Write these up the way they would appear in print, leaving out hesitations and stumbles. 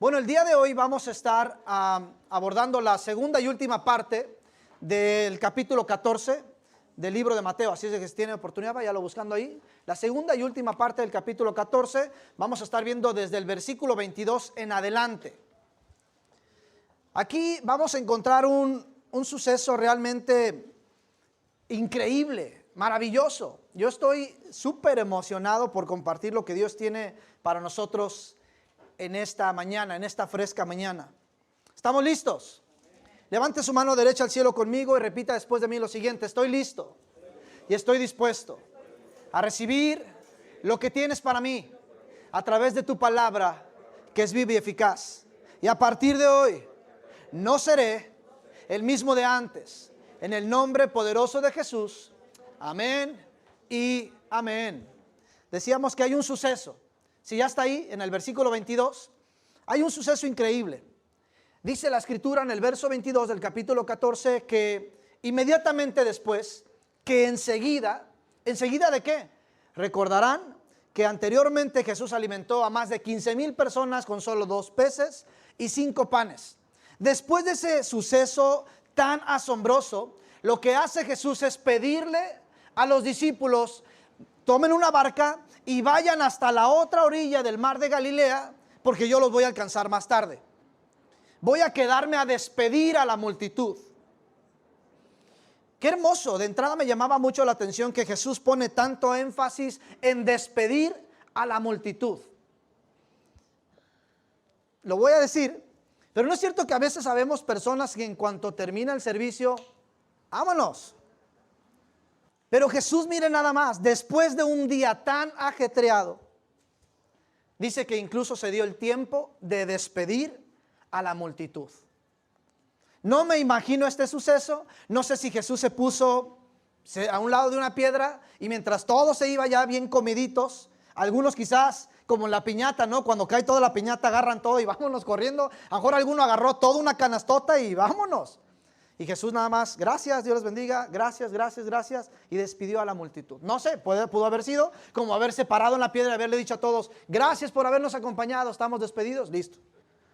Bueno, el día de hoy vamos a estar abordando la segunda y última parte del capítulo 14 del libro de Mateo. Así es que si tiene oportunidad, váyalo buscando ahí. La segunda y última parte del capítulo 14 vamos a estar viendo desde el versículo 22 en adelante. Aquí vamos a encontrar un suceso realmente increíble, maravilloso. Yo estoy súper emocionado por compartir lo que Dios tiene para nosotros en esta mañana, en esta fresca mañana. ¿Estamos listos? Levante su mano derecha al cielo conmigo y repita después de mí lo siguiente: estoy listo y estoy dispuesto a recibir lo que tienes para mí a través de tu palabra, que es viva y eficaz. Y a partir de hoy no seré el mismo de antes. En el nombre poderoso de Jesús. Amén y amén. Decíamos que hay un suceso. Si ya está ahí en el versículo 22, hay un suceso increíble. Dice la escritura en el verso 22 del capítulo 14 que inmediatamente después, que enseguida ¿de qué? Recordarán que anteriormente Jesús alimentó a más de 15,000 personas con solo 2 peces y 5 panes. Después de ese suceso tan asombroso, lo que hace Jesús es pedirle a los discípulos: tomen una barca y vayan hasta la otra orilla del mar de Galilea, porque yo los voy a alcanzar más tarde. Voy a quedarme a despedir a la multitud. Qué hermoso. De entrada me llamaba mucho la atención que Jesús pone tanto énfasis en despedir a la multitud. Lo voy a decir, pero no es cierto que a veces sabemos personas que en cuanto termina el servicio, vámonos. Pero Jesús, mire nada más, después de un día tan ajetreado, dice que incluso se dio el tiempo de despedir a la multitud. No me imagino este suceso. No sé si Jesús se puso a un lado de una piedra y mientras todos se iban ya bien comiditos, algunos quizás como en la piñata, ¿no? Cuando cae toda la piñata agarran todo y vámonos corriendo. A lo mejor alguno agarró toda una canastota y vámonos. Y Jesús nada más: gracias, Dios les bendiga, gracias, gracias, gracias, y despidió a la multitud. No sé, pudo haber sido como haberse parado en la piedra y haberle dicho a todos: gracias por habernos acompañado, estamos despedidos, listo.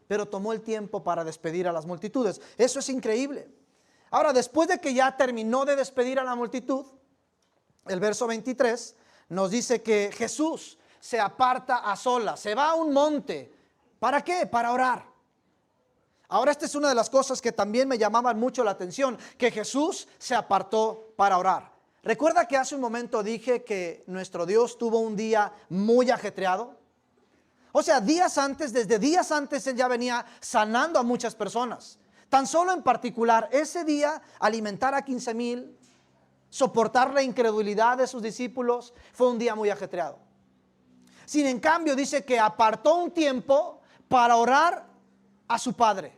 Pero tomó el tiempo para despedir a las multitudes. Eso es increíble. Ahora, después de que ya terminó de despedir a la multitud, el verso 23 nos dice que Jesús se aparta a solas, se va a un monte. ¿Para qué? Para orar. Ahora, esta es una de las cosas que también me llamaban mucho la atención, que Jesús se apartó para orar. ¿Recuerda que hace un momento dije que nuestro Dios tuvo un día muy ajetreado? O sea, desde días antes Él ya venía sanando a muchas personas. Tan solo en particular, ese día, alimentar a 15,000, soportar la incredulidad de sus discípulos, fue un día muy ajetreado. Sin en cambio, dice que apartó un tiempo para orar a su Padre.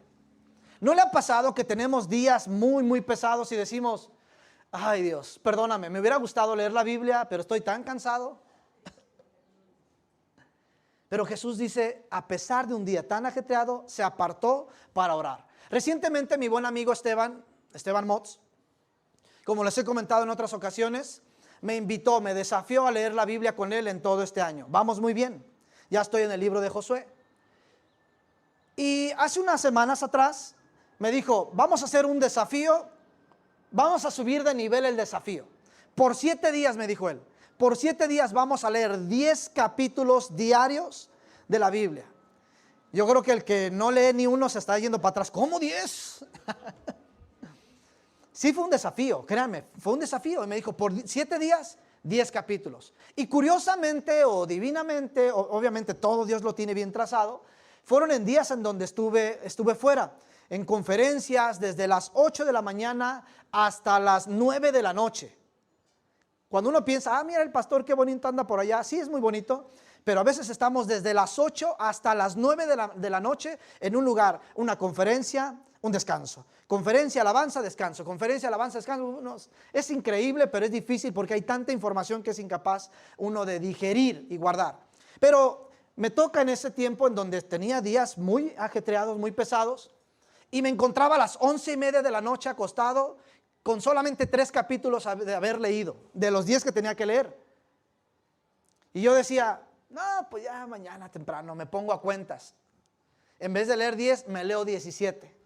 ¿No le ha pasado que tenemos días muy, muy pesados y decimos: ay Dios, perdóname, me hubiera gustado leer la Biblia, pero estoy tan cansado? Pero Jesús dice, a pesar de un día tan ajetreado, se apartó para orar. Recientemente mi buen amigo Esteban Motz, como les he comentado en otras ocasiones, me desafió a leer la Biblia con él en todo este año. Vamos muy bien, ya estoy en el libro de Josué. Y hace unas semanas atrás me dijo: vamos a hacer un desafío, vamos a subir de nivel el desafío. Por 7 días, me dijo él, por 7 días vamos a leer 10 capítulos diarios de la Biblia. Yo creo que el que no lee ni uno se está yendo para atrás. ¿Cómo 10? Sí, fue un desafío, créanme, fue un desafío. Y me dijo, por 7 días, 10 capítulos. Y curiosamente o divinamente, obviamente todo Dios lo tiene bien trazado, fueron en días en donde estuve fuera, en conferencias desde las 8 de la mañana hasta las 9 de la noche. Cuando uno piensa, mira el pastor qué bonito anda por allá, sí es muy bonito, pero a veces estamos desde las 8 hasta las 9 de la noche en un lugar, una conferencia, un descanso, conferencia, alabanza, descanso, conferencia, alabanza, descanso. Es increíble, pero es difícil porque hay tanta información que es incapaz uno de digerir y guardar. Pero me toca en ese tiempo en donde tenía días muy ajetreados, muy pesados, y me encontraba a las 11:30 de la noche acostado con solamente 3 capítulos de haber leído, de los 10 que tenía que leer. Y yo decía, no, pues ya mañana temprano me pongo a cuentas. En vez de leer 10, me leo 17.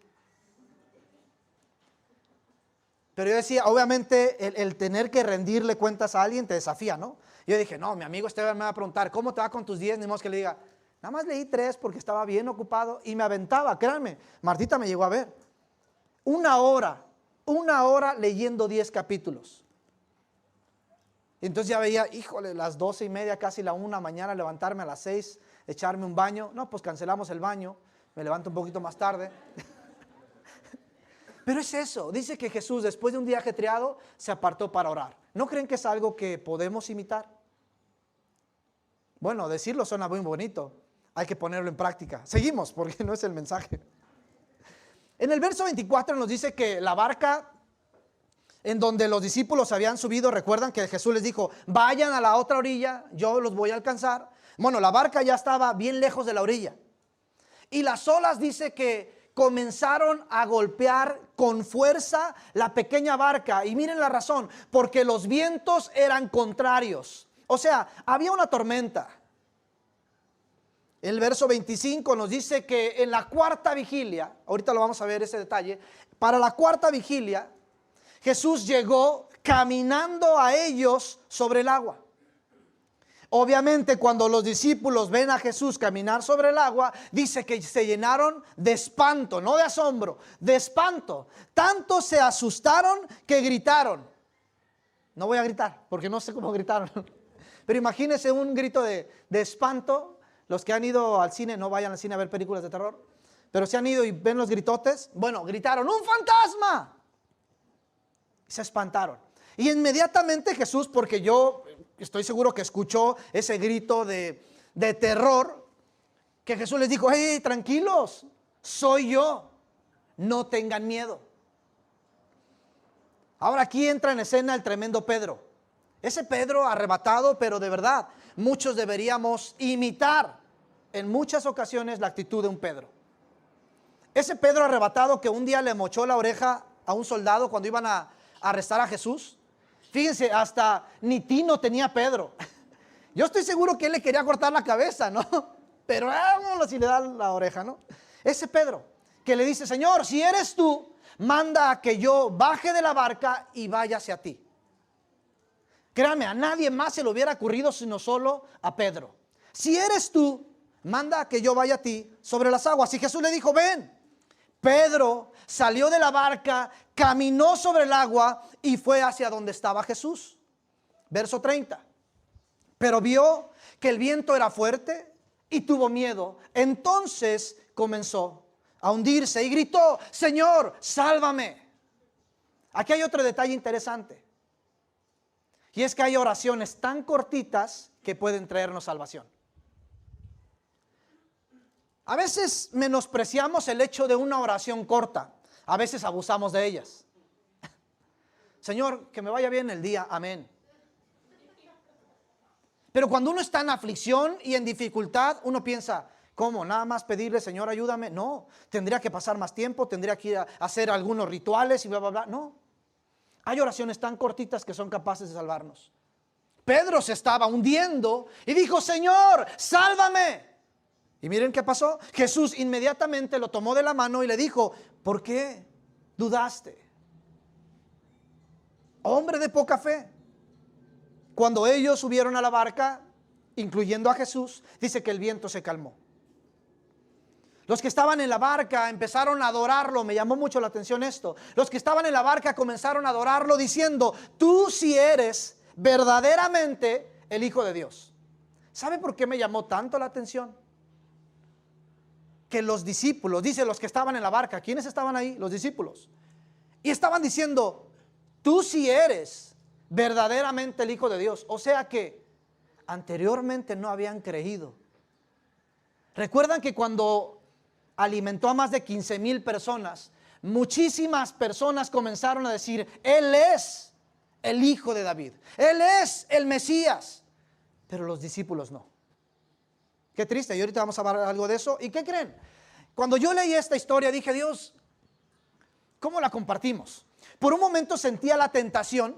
Pero yo decía, obviamente el tener que rendirle cuentas a alguien te desafía, ¿no? Yo dije, no, mi amigo Esteban me va a preguntar, ¿cómo te va con tus 10? Ni modo que le diga, nada más leí 3 porque estaba bien ocupado y me aventaba, créanme. Martita me llegó a ver. Una hora leyendo 10 capítulos. Entonces ya veía, híjole, las 12:30, casi la 1 mañana, levantarme a las 6, echarme un baño. No, pues cancelamos el baño, me levanto un poquito más tarde. Pero es eso, dice que Jesús después de un día ajetreado se apartó para orar. ¿No creen que es algo que podemos imitar? Bueno, decirlo suena muy bonito, hay que ponerlo en práctica. Seguimos porque no es el mensaje. En el verso 24 nos dice que la barca en donde los discípulos habían subido, recuerdan que Jesús les dijo, vayan a la otra orilla, yo los voy a alcanzar. Bueno, la barca ya estaba bien lejos de la orilla. Y las olas dice que comenzaron a golpear con fuerza la pequeña barca. Y miren la razón, porque los vientos eran contrarios. O sea, había una tormenta. El verso 25 nos dice que en la cuarta vigilia, ahorita lo vamos a ver ese detalle, para la cuarta vigilia, Jesús llegó caminando a ellos sobre el agua. Obviamente cuando los discípulos ven a Jesús caminar sobre el agua, dice que se llenaron de espanto, no de asombro, de espanto. Tanto se asustaron que gritaron. No voy a gritar porque no sé cómo gritaron. Pero imagínense un grito de espanto. Los que han ido al cine, no vayan al cine a ver películas de terror, pero si han ido y ven los gritotes, bueno, gritaron, ¡un fantasma! Se espantaron. Y inmediatamente Jesús, porque yo estoy seguro que escuchó ese grito de terror, que Jesús les dijo, hey, tranquilos, soy yo, no tengan miedo. Ahora aquí entra en escena el tremendo Pedro. Ese Pedro arrebatado, pero de verdad, muchos deberíamos imitar en muchas ocasiones la actitud de un Pedro. Ese Pedro arrebatado que un día le mochó la oreja a un soldado cuando iban a arrestar a Jesús. Fíjense, hasta ni tino tenía Pedro. Yo estoy seguro que él le quería cortar la cabeza, ¿no? Pero vámonos si le da la oreja, ¿no? Ese Pedro que le dice, Señor, si eres tú, manda a que yo baje de la barca y vaya hacia ti. Créame, a nadie más se le hubiera ocurrido sino solo a Pedro. Si eres tú, manda a que yo vaya a ti sobre las aguas. Y Jesús le dijo, ven. Pedro salió de la barca, caminó sobre el agua y fue hacia donde estaba Jesús. Verso 30. Pero vio que el viento era fuerte y tuvo miedo. Entonces comenzó a hundirse y gritó, Señor, sálvame. Aquí hay otro detalle interesante. Y es que hay oraciones tan cortitas que pueden traernos salvación. A veces menospreciamos el hecho de una oración corta. A veces abusamos de ellas. Señor, que me vaya bien el día, amén. Pero cuando uno está en aflicción y en dificultad, uno piensa, ¿cómo? Nada más pedirle, Señor, ayúdame. No, tendría que pasar más tiempo, tendría que ir a hacer algunos rituales y bla, bla, bla. No. Hay oraciones tan cortitas que son capaces de salvarnos. Pedro se estaba hundiendo y dijo, Señor, sálvame. Y miren qué pasó. Jesús inmediatamente lo tomó de la mano y le dijo, ¿por qué dudaste? Hombre de poca fe. Cuando ellos subieron a la barca, incluyendo a Jesús, dice que el viento se calmó. Los que estaban en la barca empezaron a adorarlo. Me llamó mucho la atención esto. Los que estaban en la barca comenzaron a adorarlo diciendo, tú sí eres verdaderamente el Hijo de Dios. ¿Sabe por qué me llamó tanto la atención? Que los discípulos, dice los que estaban en la barca, ¿quiénes estaban ahí? Los discípulos. Y estaban diciendo, tú sí eres verdaderamente el Hijo de Dios. O sea que anteriormente no habían creído. Recuerdan que cuando alimentó a más de 15,000 personas, muchísimas personas comenzaron a decir, Él es el Hijo de David, Él es el Mesías, pero los discípulos no. Qué triste, y ahorita vamos a hablar algo de eso. ¿Y qué creen? Cuando yo leí esta historia dije, Dios, ¿cómo la compartimos? Por un momento sentía la tentación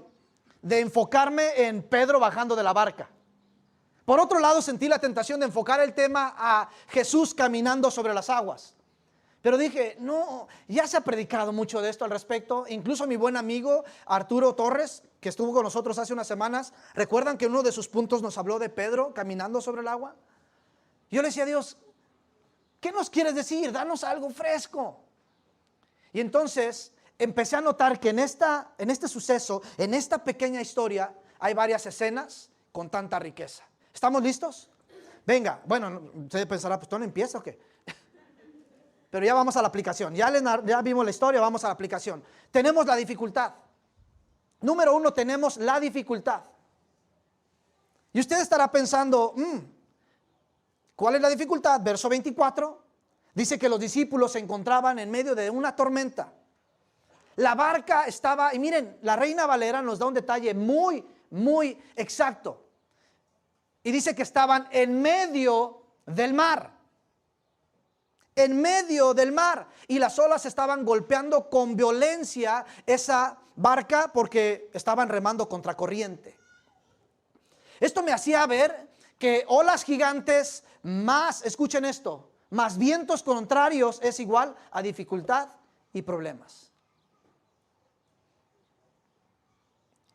de enfocarme en Pedro bajando de la barca, Por otro lado, sentí la tentación de enfocar el tema a Jesús caminando sobre las aguas. Pero dije, no, ya se ha predicado mucho de esto al respecto. Incluso mi buen amigo Arturo Torres, que estuvo con nosotros hace unas semanas, ¿recuerdan que uno de sus puntos nos habló de Pedro caminando sobre el agua? Yo le decía a Dios, ¿qué nos quieres decir? Danos algo fresco. Y entonces empecé a notar que en este suceso, en esta pequeña historia, hay varias escenas con tanta riqueza. ¿Estamos listos? Venga, bueno, usted pensará, pues ¿tú no empieza o qué? Pero ya vamos a la aplicación. Ya vimos la historia, vamos a la aplicación. Tenemos la dificultad. Número 1, tenemos la dificultad. Y usted estará pensando, ¿cuál es la dificultad? Verso 24, dice que los discípulos se encontraban en medio de una tormenta. La barca estaba, y miren, la Reina Valera nos da un detalle muy, muy exacto. Y dice que estaban en medio del mar. En medio del mar. Y las olas estaban golpeando con violencia esa barca porque estaban remando contra corriente. Esto me hacía ver que olas gigantes más, escuchen esto, más vientos contrarios es igual a dificultad y problemas.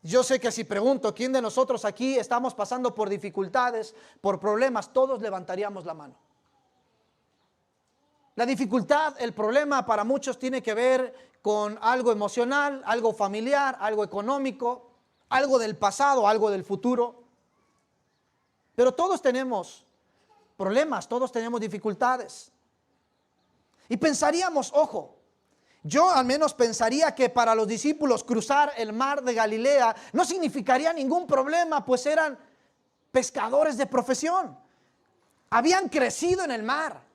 Yo sé que si pregunto quién de nosotros aquí estamos pasando por dificultades, por problemas, todos levantaríamos la mano. La dificultad, el problema para muchos tiene que ver con algo emocional, algo familiar, algo económico, algo del pasado, algo del futuro. Pero todos tenemos problemas, todos tenemos dificultades. Y pensaríamos, ojo, yo al menos pensaría que para los discípulos cruzar el mar de Galilea no significaría ningún problema, pues eran pescadores de profesión. Habían crecido en el mar.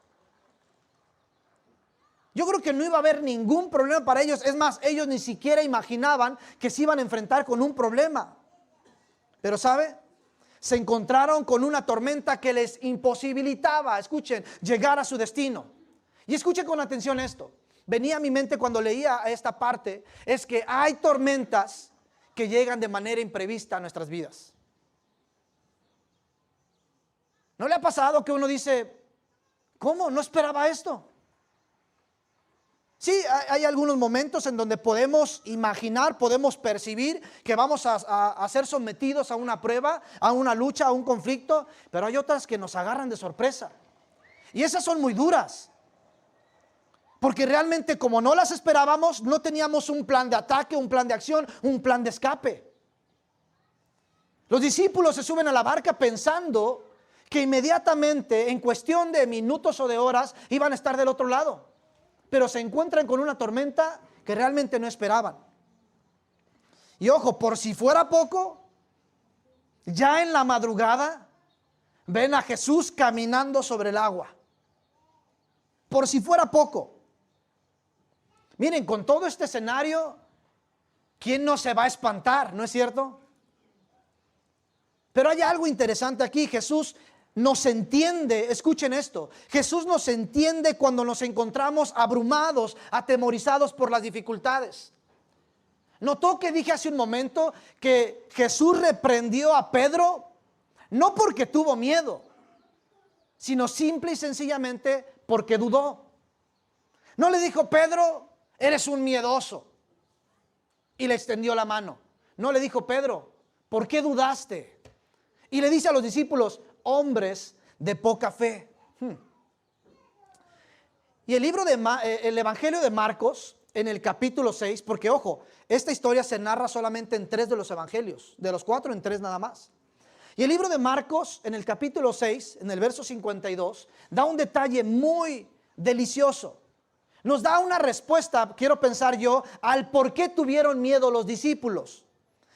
Yo creo que no iba a haber ningún problema para ellos. Es más, ellos ni siquiera imaginaban que se iban a enfrentar con un problema. Pero ¿sabe? Se encontraron con una tormenta que les imposibilitaba, escuchen, llegar a su destino. Y escuchen con atención esto. Venía a mi mente cuando leía esta parte, es que hay tormentas que llegan de manera imprevista a nuestras vidas. ¿No le ha pasado que uno dice, ¿cómo? No esperaba esto? Sí, hay algunos momentos en donde podemos imaginar, podemos percibir que vamos a ser sometidos a una prueba, a una lucha, a un conflicto, pero hay otras que nos agarran de sorpresa. Y esas son muy duras. Porque realmente como no las esperábamos, no teníamos un plan de ataque, un plan de acción, un plan de escape. Los discípulos se suben a la barca pensando que inmediatamente, en cuestión de minutos o de horas, iban a estar del otro lado. Pero se encuentran con una tormenta que realmente no esperaban. Y ojo, por si fuera poco, ya en la madrugada ven a Jesús caminando sobre el agua. Por si fuera poco. Miren, con todo este escenario, ¿quién no se va a espantar? ¿No es cierto? Pero hay algo interesante aquí. Jesús nos entiende, escuchen esto, Jesús nos entiende cuando nos encontramos abrumados, atemorizados por las dificultades. ¿Notó que dije hace un momento que Jesús reprendió a Pedro? No porque tuvo miedo, sino simple y sencillamente porque dudó. No le dijo, Pedro, eres un miedoso, y le extendió la mano. No le dijo, Pedro, ¿por qué dudaste? Y le dice a los discípulos, hombres de poca fe. Y el Evangelio de Marcos, en el capítulo 6, porque ojo, esta historia se narra solamente en 3 de los evangelios, de los 4 en 3 nada más. Y el libro de Marcos, en el capítulo 6, en el verso 52, da un detalle muy delicioso. Nos da una respuesta, quiero pensar yo, al por qué tuvieron miedo los discípulos.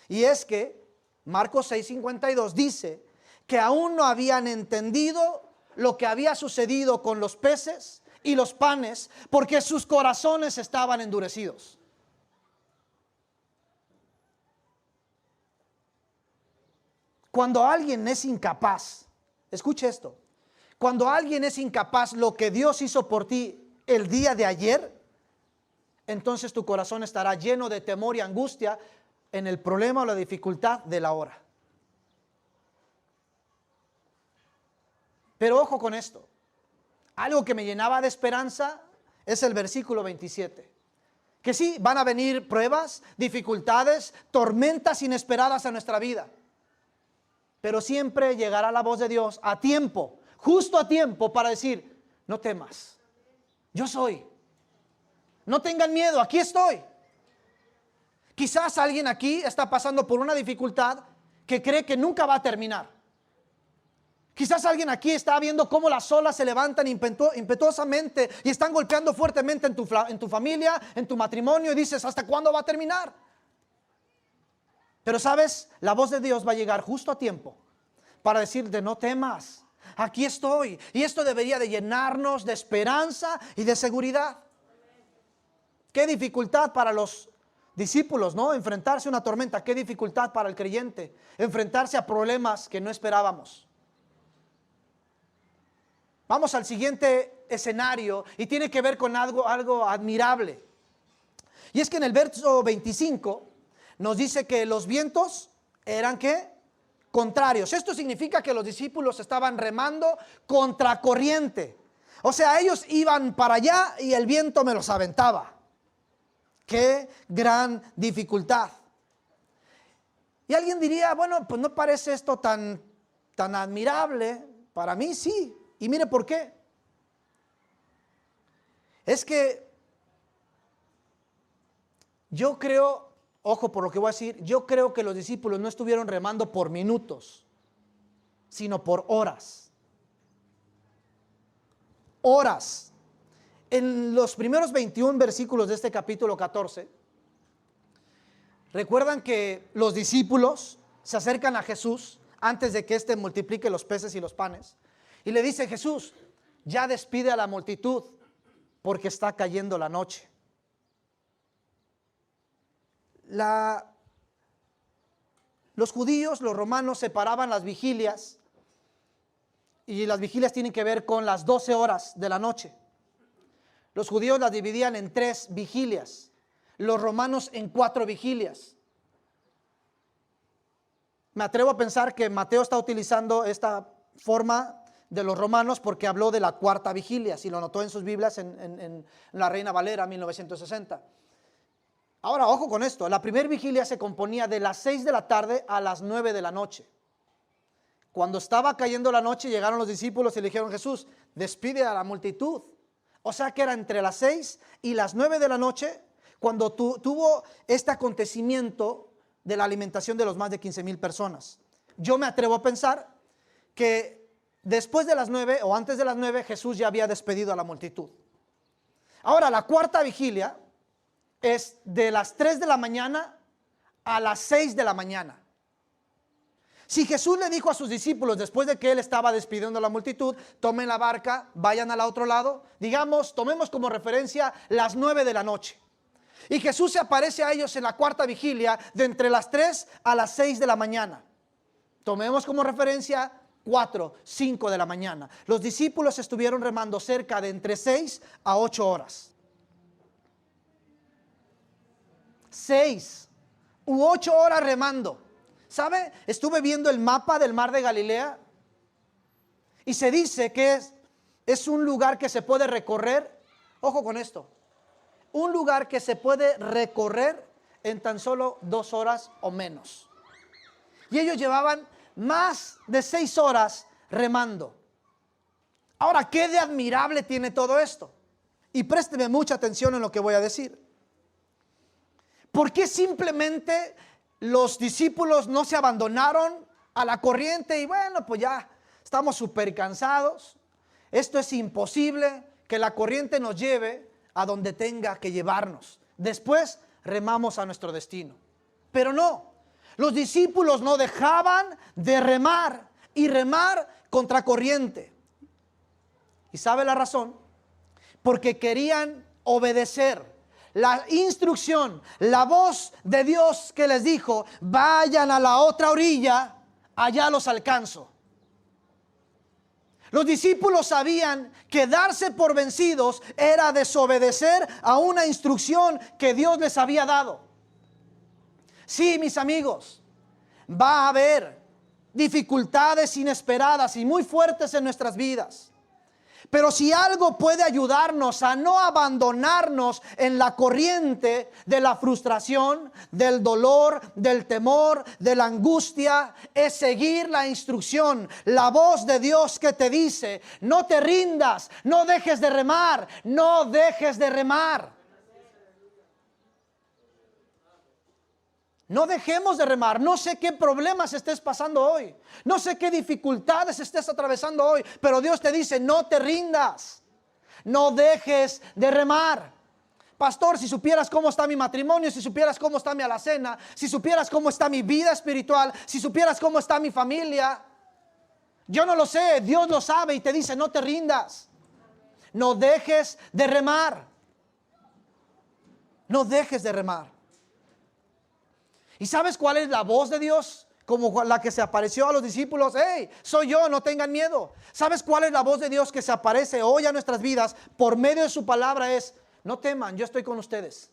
Y es que Marcos 6:52 dice que aún no habían entendido lo que había sucedido con los peces y los panes, porque sus corazones estaban endurecidos. Cuando alguien es incapaz, escuche esto, cuando alguien es incapaz lo que Dios hizo por ti el día de ayer, entonces tu corazón estará lleno de temor y angustia en el problema o la dificultad de la hora. Pero ojo con esto. Algo que me llenaba de esperanza es el versículo 27. Que sí, van a venir pruebas, dificultades, tormentas inesperadas a nuestra vida. Pero siempre llegará la voz de Dios a tiempo, justo a tiempo, para decir: no temas, yo soy. No tengan miedo, aquí estoy. Quizás alguien aquí está pasando por una dificultad que cree que nunca va a terminar. Quizás alguien aquí está viendo cómo las olas se levantan impetuosamente y están golpeando fuertemente en tu familia, en tu matrimonio, y dices: ¿hasta cuándo va a terminar? Pero sabes, la voz de Dios va a llegar justo a tiempo para decirte: no temas, aquí estoy. Y esto debería de llenarnos de esperanza y de seguridad. Qué dificultad para los discípulos, ¿no? Enfrentarse a una tormenta. Qué dificultad para el creyente enfrentarse a problemas que no esperábamos. Vamos al siguiente escenario y tiene que ver con algo admirable. Y es que en el verso 25 nos dice que los vientos eran ¿qué? Contrarios. Esto significa que los discípulos estaban remando contracorriente. O sea, ellos iban para allá y el viento me los aventaba. Qué gran dificultad. Y alguien diría: bueno, pues no parece esto tan admirable. Para mí sí. Y mire por qué. Es que yo creo, ojo por lo que voy a decir, yo creo que los discípulos no estuvieron remando por minutos, sino por horas. Horas. En los primeros 21 versículos de este capítulo 14, recuerdan que los discípulos se acercan a Jesús antes de que éste multiplique los peces y los panes. Y le dice: Jesús, ya despide a la multitud porque está cayendo la noche. Los judíos, los romanos separaban las vigilias, y las vigilias tienen que ver con las 12 horas de la noche. Los judíos las dividían en 3 vigilias, los romanos en 4 vigilias. Me atrevo a pensar que Mateo está utilizando esta forma de los romanos porque habló de la 4ª vigilia, si lo notó en sus Biblias en la Reina Valera 1960. Ahora, ojo con esto: la primera vigilia se componía de las 6 de la tarde a las 9 de la noche. Cuando estaba cayendo la noche, llegaron los discípulos y le dijeron: Jesús, despide a la multitud. O sea que era entre las 6 y las 9 de la noche cuando tuvo este acontecimiento de la alimentación de los más de 15,000 personas. Yo me atrevo a pensar que después de las 9 o antes de las 9 Jesús ya había despedido a la multitud. Ahora, la 4ª vigilia es de las 3 de la mañana a las 6 de la mañana. Si Jesús le dijo a sus discípulos después de que él estaba despidiendo a la multitud: tomen la barca, vayan al otro lado, digamos, tomemos como referencia las 9 de la noche. Y Jesús se aparece a ellos en la 4ª vigilia de entre las 3 a las 6 de la mañana. Tomemos como referencia 4, 5 de la mañana. Los discípulos estuvieron remando cerca de entre 6 a 8 horas. 6 u 8 horas remando. ¿Sabe? Estuve viendo el mapa del mar de Galilea y se dice que es un lugar que se puede recorrer. Ojo con esto: un lugar que se puede recorrer en tan solo 2 horas o menos. Y ellos llevaban más de 6 horas remando. Ahora, ¿qué de admirable tiene todo esto? Y présteme mucha atención en lo que voy a decir. ¿Por qué simplemente los discípulos no se abandonaron a la corriente y bueno, pues ya estamos súper cansados? Esto es imposible, que la corriente nos lleve a donde tenga que llevarnos. Después remamos a nuestro destino. Pero no, los discípulos no dejaban de remar y remar contra corriente. ¿Y sabe la razón? Porque querían obedecer la instrucción, la voz de Dios que les dijo: vayan a la otra orilla, allá los alcanzo. Los discípulos sabían que darse por vencidos era desobedecer a una instrucción que Dios les había dado. Sí, mis amigos, va a haber dificultades inesperadas y muy fuertes en nuestras vidas. Pero si algo puede ayudarnos a no abandonarnos en la corriente de la frustración, del dolor, del temor, de la angustia, es seguir la instrucción, la voz de Dios que te dice: no te rindas, no dejes de remar, no dejes de remar. No dejemos de remar. No sé qué problemas estés pasando hoy. No sé qué dificultades estés atravesando hoy. Pero Dios te dice: no te rindas. No dejes de remar. Pastor, si supieras cómo está mi matrimonio, si supieras cómo está mi alacena, si supieras cómo está mi vida espiritual, si supieras cómo está mi familia. Yo no lo sé, Dios lo sabe y te dice: no te rindas. No dejes de remar. No dejes de remar. ¿Y sabes cuál es la voz de Dios? Como la que se apareció a los discípulos: hey, soy yo, no tengan miedo. ¿Sabes cuál es la voz de Dios que se aparece hoy a nuestras vidas por medio de su palabra? Es: no teman, yo estoy con ustedes.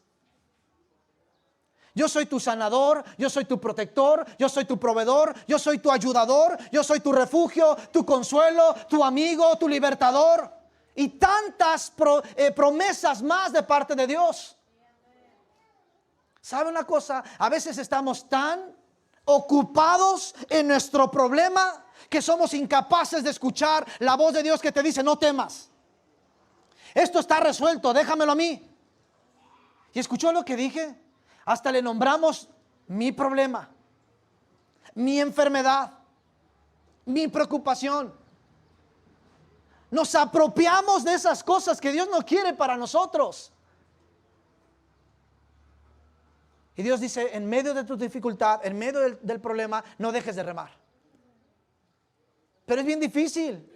Yo soy tu sanador, yo soy tu protector, yo soy tu proveedor, yo soy tu ayudador, yo soy tu refugio, tu consuelo, tu amigo, tu libertador. Y tantas promesas más de parte de Dios. ¿Sabe una cosa? A veces estamos tan ocupados en nuestro problema que somos incapaces de escuchar la voz de Dios que te dice: no temas. Esto está resuelto, déjamelo a mí. ¿Y escuchó lo que dije? Hasta le nombramos mi problema, mi enfermedad, mi preocupación. Nos apropiamos de esas cosas que Dios no quiere para nosotros. Y Dios dice: en medio de tu dificultad, en medio del problema, no dejes de remar. Pero es bien difícil.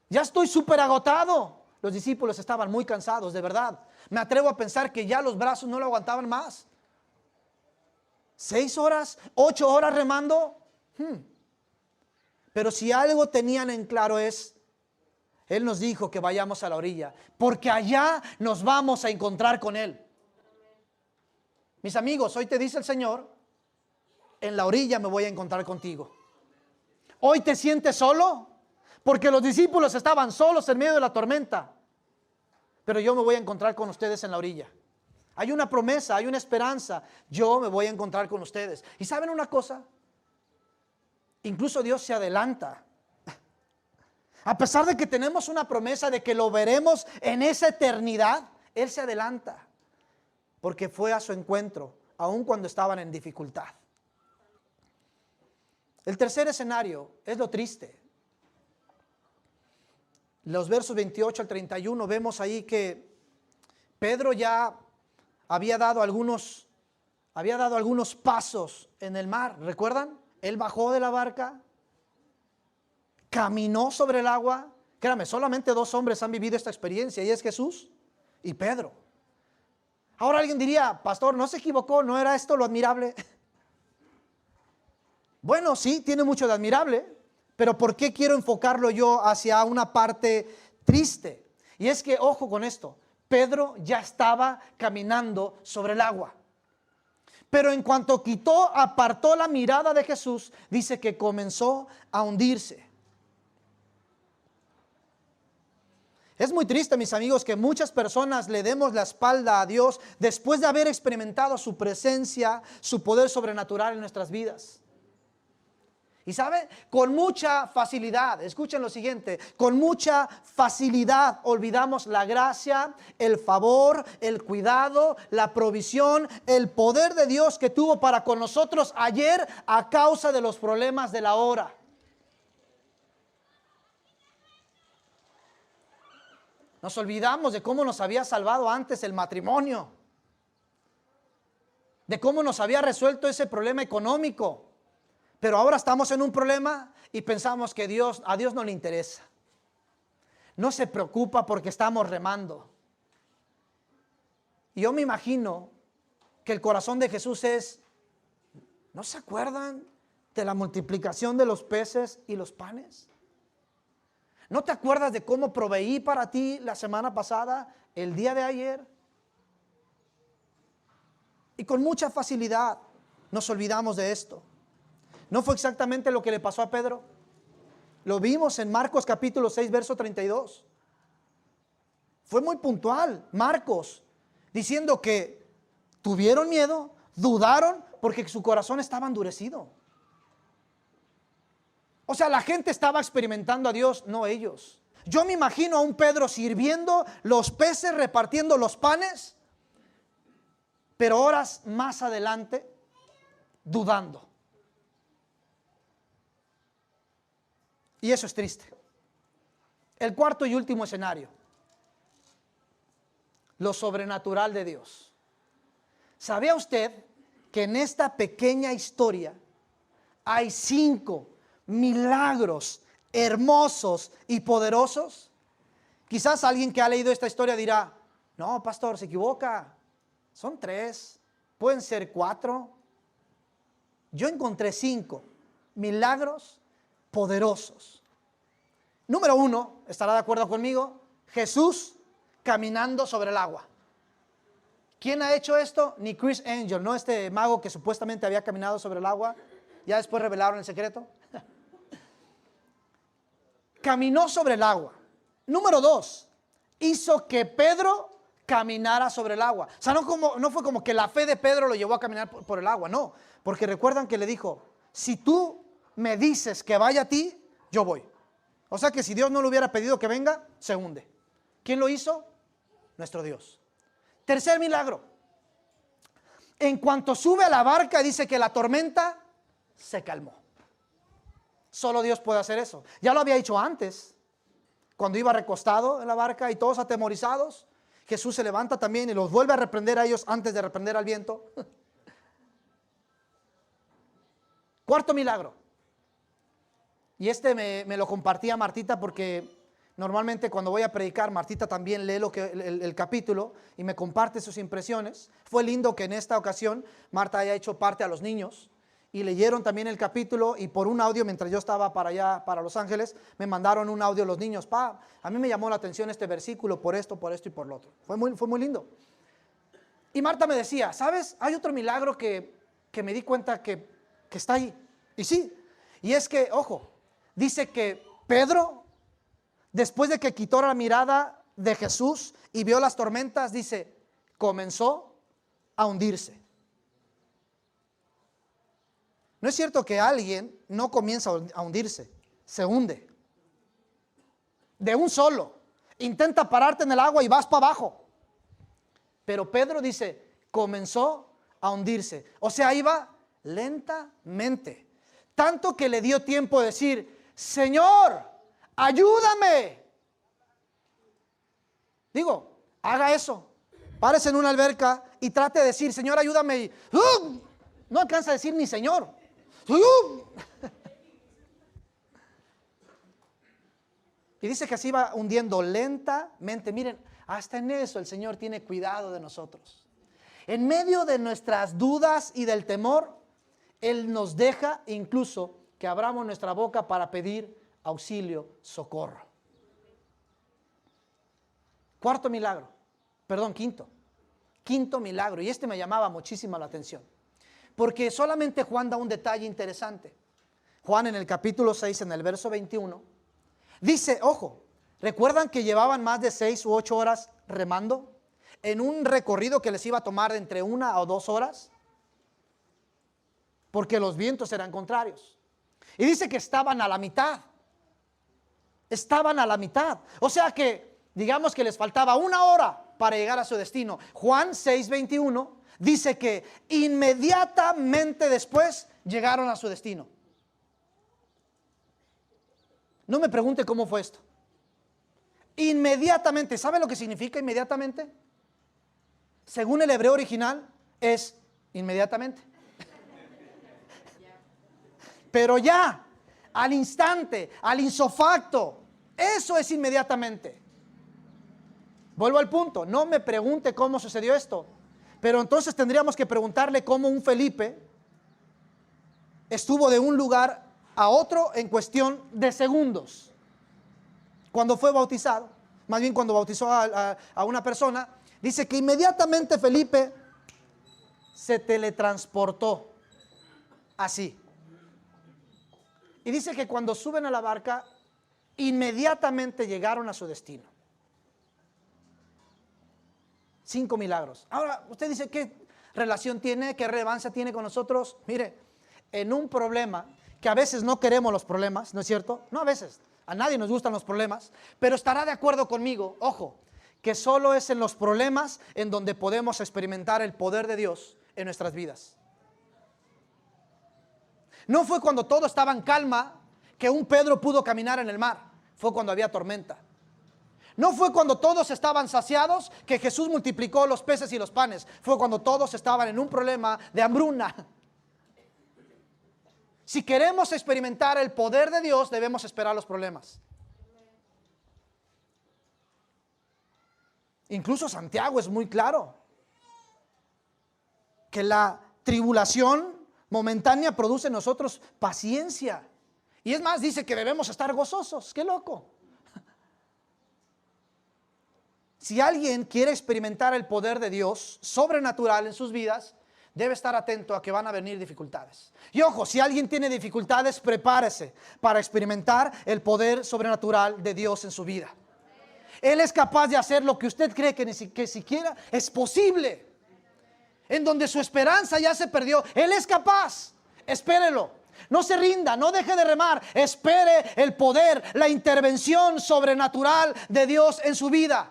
Ya estoy súper agotado. Los discípulos estaban muy cansados, de verdad. Me atrevo a pensar que ya los brazos no lo aguantaban más. 6 horas, 8 horas remando. Pero si algo tenían en claro es: Él nos dijo que vayamos a la orilla, porque allá nos vamos a encontrar con Él. Mis amigos, hoy te dice el Señor: en la orilla me voy a encontrar contigo. Hoy te sientes solo, porque los discípulos estaban solos en medio de la tormenta. Pero yo me voy a encontrar con ustedes en la orilla. Hay una promesa, hay una esperanza. Yo me voy a encontrar con ustedes. ¿Y saben una cosa? Incluso Dios se adelanta. A pesar de que tenemos una promesa de que lo veremos en esa eternidad, Él se adelanta. Porque fue a su encuentro, aun cuando estaban en dificultad. El tercer escenario es lo triste. Los versos 28 al 31 vemos ahí que Pedro ya había dado algunos pasos en el mar. ¿Recuerdan? Él bajó de la barca, caminó sobre el agua. Créame, solamente 2 hombres han vivido esta experiencia, y es Jesús y Pedro. Ahora alguien diría: pastor, ¿no se equivocó? ¿No era esto lo admirable? Bueno, sí, tiene mucho de admirable, pero ¿por qué quiero enfocarlo yo hacia una parte triste? Y es que, ojo con esto, Pedro ya estaba caminando sobre el agua. Pero en cuanto apartó la mirada de Jesús, dice que comenzó a hundirse. Es muy triste, mis amigos, que muchas personas le demos la espalda a Dios después de haber experimentado su presencia, su poder sobrenatural en nuestras vidas. Y sabe, con mucha facilidad, escuchen lo siguiente, con mucha facilidad olvidamos la gracia, el favor, el cuidado, la provisión, el poder de Dios que tuvo para con nosotros ayer a causa de los problemas de la hora. Nos olvidamos de cómo nos había salvado antes el matrimonio, de cómo nos había resuelto ese problema económico. Pero ahora estamos en un problema y pensamos que a Dios no le interesa. No se preocupa porque estamos remando. Y yo me imagino que el corazón de Jesús es: ¿no se acuerdan de la multiplicación de los peces y los panes? ¿No te acuerdas de cómo proveí para ti la semana pasada, el día de ayer? Y con mucha facilidad nos olvidamos de esto. ¿No fue exactamente lo que le pasó a Pedro? Lo vimos en Marcos capítulo 6, verso 32. Fue muy puntual, Marcos, diciendo que tuvieron miedo, dudaron porque su corazón estaba endurecido. O sea, la gente estaba experimentando a Dios, no ellos. Yo me imagino a un Pedro sirviendo los peces, repartiendo los panes, pero horas más adelante, dudando. Y eso es triste. El cuarto y último escenario: lo sobrenatural de Dios. ¿Sabía usted que en esta pequeña historia hay 5 milagros hermosos y poderosos? Quizás alguien que ha leído esta historia dirá: no, pastor, se equivoca, son 3, pueden ser 4. Yo encontré 5 milagros poderosos. Número 1, ¿estará de acuerdo conmigo? Jesús caminando sobre el agua. ¿Quién ha hecho esto? Ni Chris Angel, no este mago que supuestamente había caminado sobre el agua. Ya después revelaron el secreto. Caminó sobre el agua. Número 2, hizo que Pedro caminara sobre el agua. O sea, no fue como que la fe de Pedro lo llevó a caminar por el agua, no. Porque recuerdan que le dijo: si tú me dices que vaya a ti, yo voy. O sea que si Dios no le hubiera pedido que venga, se hunde. ¿Quién lo hizo? Nuestro Dios. Tercer milagro: en cuanto sube a la barca, dice que la tormenta se calmó. Solo Dios puede hacer eso. Ya lo había hecho antes, cuando iba recostado en la barca y todos atemorizados. Jesús se levanta también y los vuelve a reprender a ellos antes de reprender al viento. Cuarto milagro. Y este me lo compartía Martita, porque normalmente cuando voy a predicar, Martita también lee el capítulo y me comparte sus impresiones. Fue lindo que en esta ocasión Marta haya hecho parte a los niños y leyeron también el capítulo, y por un audio, mientras yo estaba para allá, para Los Ángeles, me mandaron un audio los niños: pa, a mí me llamó la atención este versículo por esto y por lo otro. Fue muy lindo. Y Marta me decía: ¿sabes? Hay otro milagro que me di cuenta que está ahí. Y sí, y es que, ojo, dice que Pedro, después de que quitó la mirada de Jesús y vio las tormentas, dice, comenzó a hundirse. No es cierto que alguien no comienza a hundirse, se hunde. De un solo. Intenta pararte en el agua y vas para abajo. Pero Pedro dice, comenzó a hundirse. O sea, iba lentamente. Tanto que le dio tiempo de decir: Señor, ayúdame. Digo, haga eso. Párese en una alberca y trate de decir: Señor, ayúdame. Y no alcanza a decir ni Señor. Y dice que se iba hundiendo lentamente. Miren, hasta en eso el Señor tiene cuidado de nosotros. En medio de nuestras dudas y del temor, Él nos deja incluso que abramos nuestra boca para pedir auxilio, socorro. Quinto milagro, y este me llamaba muchísimo la atención, porque solamente Juan da un detalle interesante. Juan, en el capítulo 6, en el verso 21, dice, ojo, ¿recuerdan que llevaban más de 6 u 8 horas remando en un recorrido que les iba a tomar de entre 1 o 2 horas? Porque los vientos eran contrarios. Y dice que estaban a la mitad. O sea que, digamos que les faltaba 1 hora para llegar a su destino. Juan 6:21 dice que inmediatamente después llegaron a su destino. No me pregunte cómo fue esto. Inmediatamente. ¿Sabe lo que significa inmediatamente? Según el hebreo original, es inmediatamente. Pero ya, al instante, al insofacto, eso es inmediatamente. Vuelvo al punto, no me pregunte cómo sucedió esto, pero entonces tendríamos que preguntarle cómo un Felipe estuvo de un lugar a otro en cuestión de segundos. Cuando fue bautizado, más bien cuando bautizó a una persona, dice que inmediatamente Felipe se teletransportó así. Y dice que cuando suben a la barca, inmediatamente llegaron a su destino. 5 milagros. Ahora, usted dice, ¿qué relación tiene? ¿Qué relevancia tiene con nosotros? Mire, en un problema, que a veces no queremos los problemas, ¿no es cierto? No a veces, a nadie nos gustan los problemas, pero estará de acuerdo conmigo, ojo, que solo es en los problemas en donde podemos experimentar el poder de Dios en nuestras vidas. No fue cuando todo estaba en calma que un Pedro pudo caminar en el mar, fue cuando había tormenta. No fue cuando todos estaban saciados que Jesús multiplicó los peces y los panes, fue cuando todos estaban en un problema de hambruna. Si queremos experimentar el poder de Dios, debemos esperar los problemas. Incluso Santiago es muy claro que la tribulación momentánea produce en nosotros paciencia. Y es más, dice que debemos estar gozosos. ¡Qué loco! Si alguien quiere experimentar el poder de Dios sobrenatural en sus vidas, debe estar atento a que van a venir dificultades. Y ojo, si alguien tiene dificultades, prepárese para experimentar el poder sobrenatural de Dios en su vida. Él es capaz de hacer lo que usted cree que siquiera es posible. En donde su esperanza ya se perdió, Él es capaz. Espérelo. No se rinda, no deje de remar. Espere el poder, la intervención sobrenatural de Dios en su vida.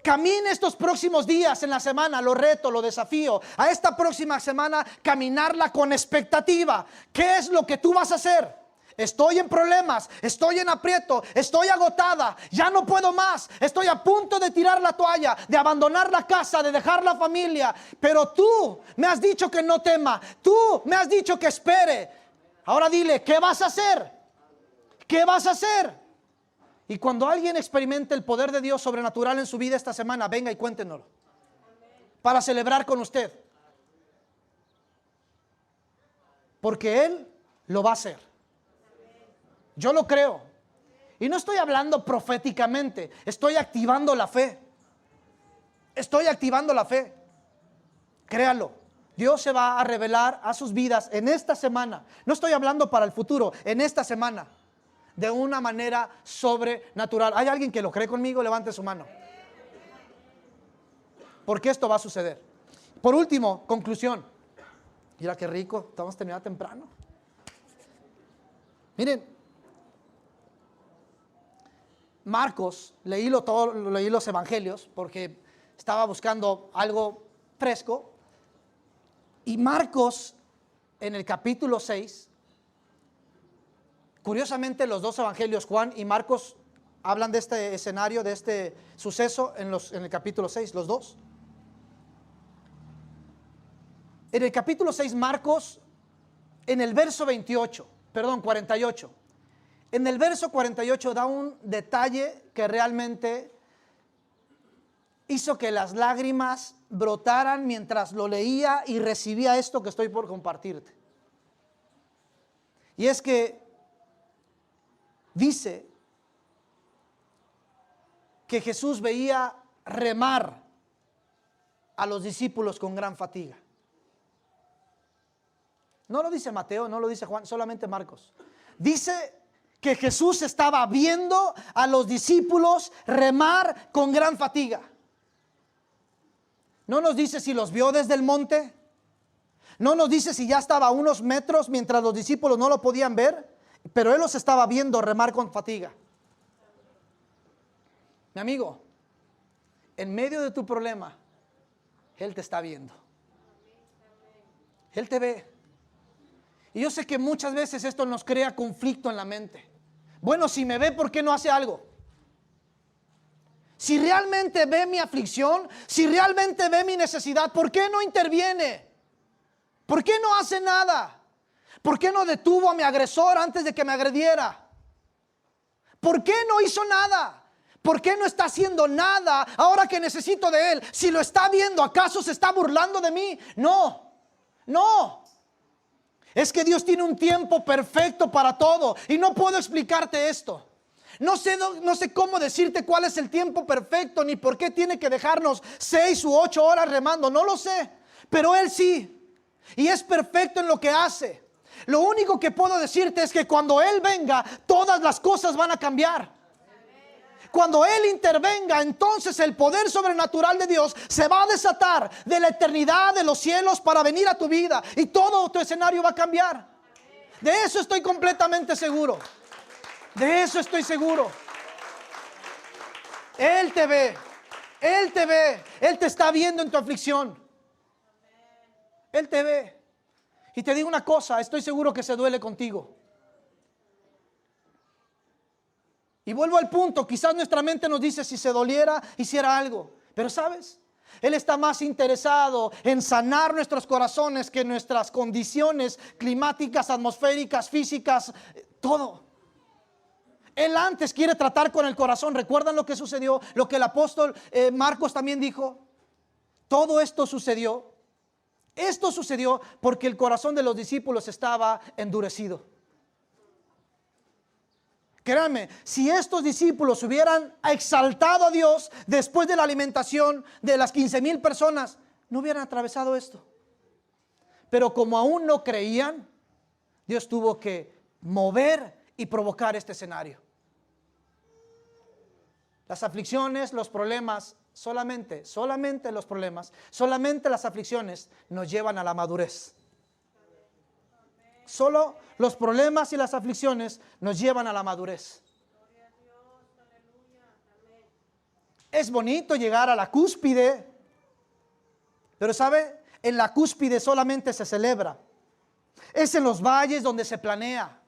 Camine estos próximos días en la semana, lo reto, lo desafío. A esta próxima semana, caminarla con expectativa. ¿Qué es lo que tú vas a hacer? Estoy en problemas, estoy en aprieto, estoy agotada, ya no puedo más, estoy a punto de tirar la toalla, de abandonar la casa, de dejar la familia. Pero tú me has dicho que no tema, tú me has dicho que espere. Ahora dile, ¿qué vas a hacer? ¿Qué vas a hacer? Y cuando alguien experimente el poder de Dios sobrenatural en su vida esta semana, venga y cuéntenoslo para celebrar con usted, porque Él lo va a hacer. Yo lo creo. Y no estoy hablando proféticamente, estoy activando la fe. Estoy activando la fe. Créalo. Dios se va a revelar a sus vidas en esta semana. No estoy hablando para el futuro, en esta semana, de una manera sobrenatural. ¿Hay alguien que lo cree conmigo? Levante su mano. Porque esto va a suceder. Por último, conclusión. Mira qué rico, estamos terminando temprano. Miren, Marcos, leí los evangelios porque estaba buscando algo fresco. Y Marcos, en el capítulo 6, curiosamente los dos evangelios, Juan y Marcos, hablan de este escenario, de este suceso en el capítulo 6, los dos. En el capítulo 6, Marcos, en el verso 48, en el verso 48 da un detalle que realmente hizo que las lágrimas brotaran mientras lo leía y recibía esto que estoy por compartirte. Y es que dice que Jesús veía remar a los discípulos con gran fatiga. No lo dice Mateo, no lo dice Juan, solamente Marcos. Dice que Jesús estaba viendo a los discípulos remar con gran fatiga. No nos dice si los vio desde el monte. No nos dice si ya estaba a unos metros mientras los discípulos no lo podían ver. Pero Él los estaba viendo remar con fatiga. Mi amigo, en medio de tu problema, Él te está viendo. Él te ve. Y yo sé que muchas veces esto nos crea conflicto en la mente. Bueno, si me ve, ¿por qué no hace algo? Si realmente ve mi aflicción, si realmente ve mi necesidad, ¿por qué no interviene? ¿Por qué no hace nada? ¿Por qué no detuvo a mi agresor antes de que me agrediera? ¿Por qué no hizo nada? ¿Por qué no está haciendo nada ahora que necesito de Él? Si lo está viendo, ¿acaso se está burlando de mí? No, no. Es que Dios tiene un tiempo perfecto para todo y no puedo explicarte esto. No sé cómo decirte cuál es el tiempo perfecto ni por qué tiene que dejarnos 6 u 8 horas remando. No lo sé, pero Él sí. Y es perfecto en lo que hace. Lo único que puedo decirte es que cuando Él venga, todas las cosas van a cambiar. Cuando Él intervenga, entonces el poder sobrenatural de Dios se va a desatar de la eternidad de los cielos para venir a tu vida y todo tu escenario va a cambiar. De eso estoy completamente seguro. De eso estoy seguro. Él te ve. Él te ve. Él te está viendo en tu aflicción. Él te ve. Y te digo una cosa, estoy seguro que se duele contigo. Y vuelvo al punto, quizás nuestra mente nos dice si se doliera, hiciera algo. Pero ¿sabes? Él está más interesado en sanar nuestros corazones que nuestras condiciones climáticas, atmosféricas, físicas, todo. Él antes quiere tratar con el corazón. ¿Recuerdan lo que sucedió? Lo que el apóstol Marcos también dijo. Todo esto sucedió. Esto sucedió porque el corazón de los discípulos estaba endurecido. Créanme, si estos discípulos hubieran exaltado a Dios después de la alimentación de las 15,000 personas, no hubieran atravesado esto. Pero como aún no creían, Dios tuvo que mover y provocar este escenario. Las aflicciones, los problemas, solamente los problemas, solamente las aflicciones nos llevan a la madurez. Solo los problemas y las aflicciones nos llevan a la madurez. Es bonito llegar a la cúspide, pero ¿sabe? En la cúspide solamente se celebra. Es en los valles donde se planea.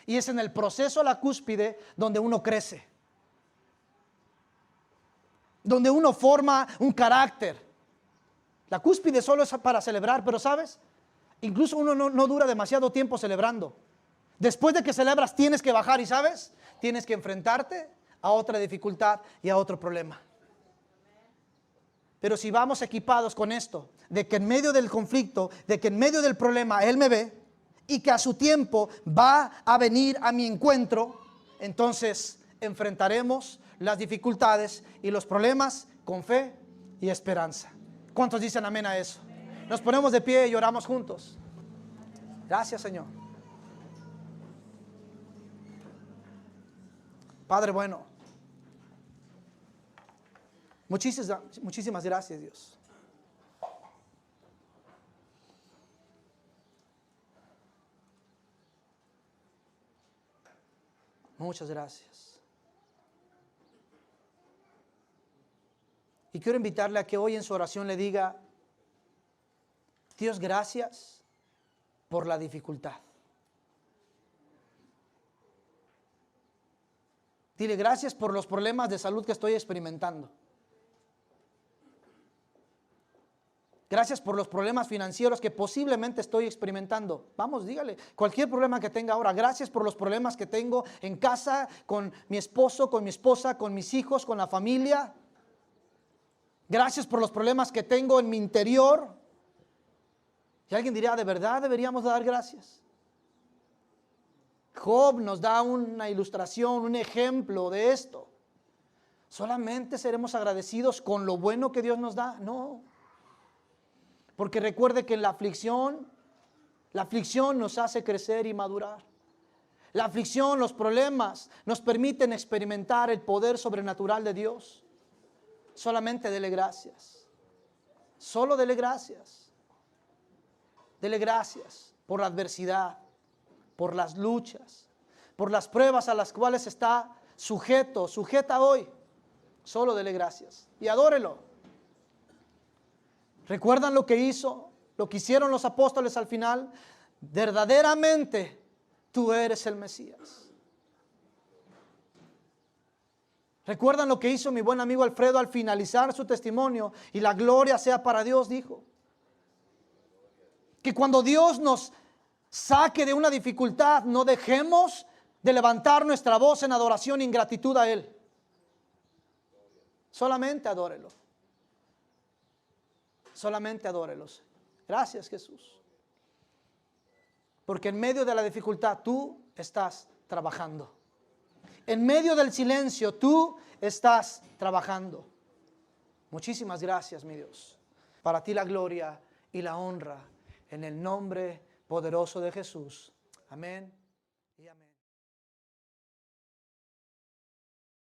Y es en el proceso a la cúspide donde uno crece. Donde uno forma un carácter. La cúspide solo es para celebrar, pero ¿sabes? Incluso uno no dura demasiado tiempo celebrando. Después de que celebras tienes que bajar y ¿sabes? Tienes que enfrentarte a otra dificultad y a otro problema. Pero si vamos equipados con esto, de que en medio del conflicto, de que en medio del problema Él me ve y que a su tiempo va a venir a mi encuentro, entonces enfrentaremos las dificultades y los problemas con fe y esperanza. ¿Cuántos dicen amén a eso? Nos ponemos de pie y oramos juntos. Gracias, Señor. Padre bueno, muchísimas gracias, Dios. Muchas gracias. Y quiero invitarle a que hoy en su oración le diga: Dios, gracias por la dificultad. Dile gracias por los problemas de salud que estoy experimentando. Gracias por los problemas financieros que posiblemente estoy experimentando. Vamos, dígale, cualquier problema que tenga ahora. Gracias por los problemas que tengo en casa, con mi esposo, con mi esposa, con mis hijos, con la familia. Gracias por los problemas que tengo en mi interior. Y alguien diría, ¿de verdad deberíamos dar gracias? Job nos da una ilustración, un ejemplo de esto. ¿Solamente seremos agradecidos con lo bueno que Dios nos da? No. Porque recuerde que en la aflicción nos hace crecer y madurar. La aflicción, los problemas nos permiten experimentar el poder sobrenatural de Dios. Solamente dele gracias. Solo dele gracias. Dele gracias por la adversidad, por las luchas, por las pruebas a las cuales está sujeta hoy. Solo dele gracias y adórelo. ¿Recuerdan lo que hicieron los apóstoles al final? Verdaderamente tú eres el Mesías. ¿Recuerdan lo que hizo mi buen amigo Alfredo al finalizar su testimonio? Y la gloria sea para Dios, dijo. Que cuando Dios nos saque de una dificultad, no dejemos de levantar nuestra voz en adoración e ingratitud a Él. Solamente adórelo. Solamente adórelos. Gracias, Jesús. Porque en medio de la dificultad tú estás trabajando. En medio del silencio tú estás trabajando. Muchísimas gracias, mi Dios. Para ti la gloria y la honra en el nombre poderoso de Jesús. Amén y amén.